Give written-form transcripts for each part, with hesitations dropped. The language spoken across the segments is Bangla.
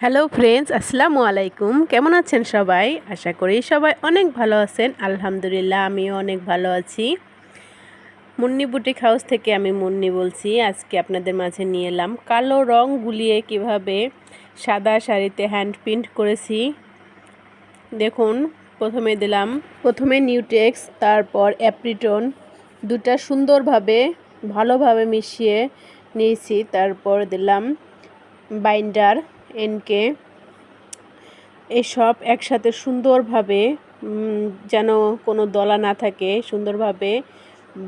হ্যালো ফ্রেন্ডস, আসসালামু আলাইকুম। কেমন আছেন সবাই? আশা করি সবাই অনেক ভালো আছেন। আলহামদুলিল্লাহ, আমিও অনেক ভালো আছি। মুন্নি বুটিক হাউস থেকে আমি মুন্নি বলছি। আজকে আপনাদের মাঝে নিয়ে এলাম কালো রং গুলিয়ে কিভাবে সাদা শাড়িতে হ্যান্ড প্রিন্ট করেছি। দেখুন, প্রথমে নিউটেক্স, তারপর অ্যাপ্রিটন, দুটা সুন্দরভাবে ভালোভাবে মিশিয়ে নিয়েছি। তারপর দিলাম বাইন্ডার, এনকে, এসব একসাথে সুন্দরভাবে যেন কোনো দলা না থাকে, সুন্দরভাবে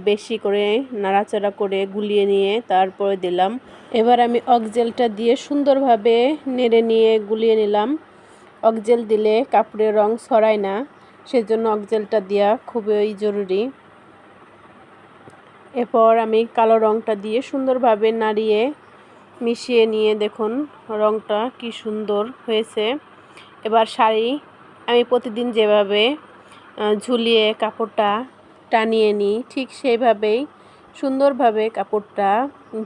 বেশি করে নাড়াচাড়া করে গুলিয়ে নিয়ে তারপরে দিলাম। এবার আমি অকজেলটা দিয়ে সুন্দরভাবে নেড়ে নিয়ে গুলিয়ে নিলাম। অকজেল দিলে কাপড়ের রং ছড়ায় না, সেজন্য অকজেলটা দেওয়া খুবই জরুরি। এরপর আমি কালো রংটা দিয়ে সুন্দরভাবে নাড়িয়ে মিশিয়ে নিয়ে দেখুন রংটা কি সুন্দর হয়েছে। এবার শাড়ি আমি প্রতিদিন যেভাবে ঝুলিয়ে কাপড়টা টানিয়ে নিই, ঠিক সেইভাবেই সুন্দরভাবে কাপড়টা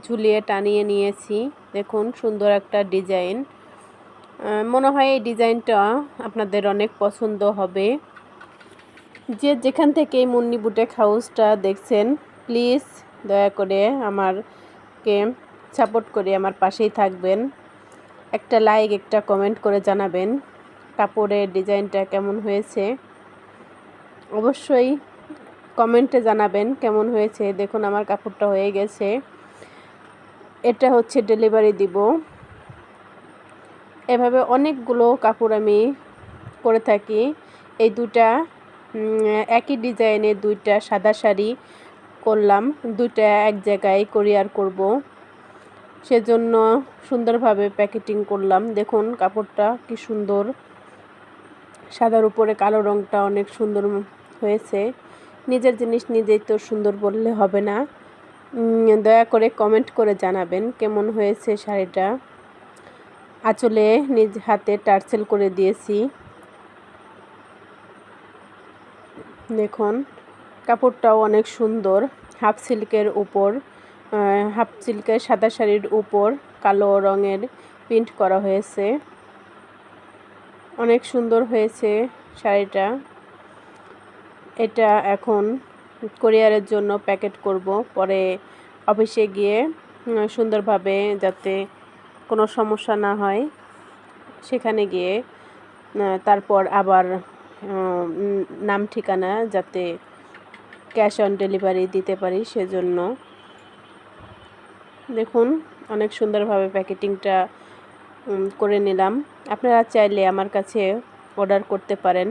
ঝুলিয়ে টানিয়ে নিয়েছি। দেখুন সুন্দর একটা ডিজাইন। মনে হয় এই ডিজাইনটা আপনাদের অনেক পছন্দ হবে। যে যেখান থেকে এই মুন্নি বুটিক হাউসটা দেখছেন, প্লিজ দয়া করে আমারকে সাপোর্ট করে আমার পাশেই থাকবেন। একটা লাইক, একটা কমেন্ট করে জানাবেন কাপড়ের ডিজাইনটা কেমন হয়েছে। অবশ্যই কমেন্টে জানাবেন কেমন হয়েছে। দেখুন আমার কাপড়টা হয়ে গেছে। এটা হচ্ছে ডেলিভারি দিব। এভাবে অনেকগুলো কাপড় আমি করে থাকি। এই দুটা একই ডিজাইনের দুইটা সাদা শাড়ি করলাম, দুইটা এক জায়গায় কোরিয়ার করব, সেজন্য সুন্দরভাবে প্যাকেটিং করলাম। দেখুন কাপড়টা কি সুন্দর, সাদার উপরে কালো রংটা অনেক সুন্দর হয়েছে। নিজের জিনিস নিজেই তো সুন্দর বললে হবে না। দয়া করে কমেন্ট করে জানাবেন কেমন হয়েছে শাড়িটা। আঁচলে নিজ হাতে টার্সেল করে দিয়েছি। দেখুন কাপড়টাও অনেক সুন্দর। হাফ সিল্কের সাদা শাড়ির উপর কালো রঙের প্রিন্ট করা হয়েছে। অনেক সুন্দর হয়েছে শাড়িটা। এটা এখন কোরিয়ারের জন্য প্যাকেট করব, পরে অফিসে গিয়ে সুন্দরভাবে যাতে কোনো সমস্যা না হয়, সেখানে গিয়ে তারপর আবার নাম ঠিকানা যাতে ক্যাশ অন ডেলিভারি দিতে পারি, সেজন্য। দেখুন অনেক সুন্দরভাবে প্যাকেটিংটা করে নিলাম। আপনারা চাইলে আমার কাছে অর্ডার করতে পারেন।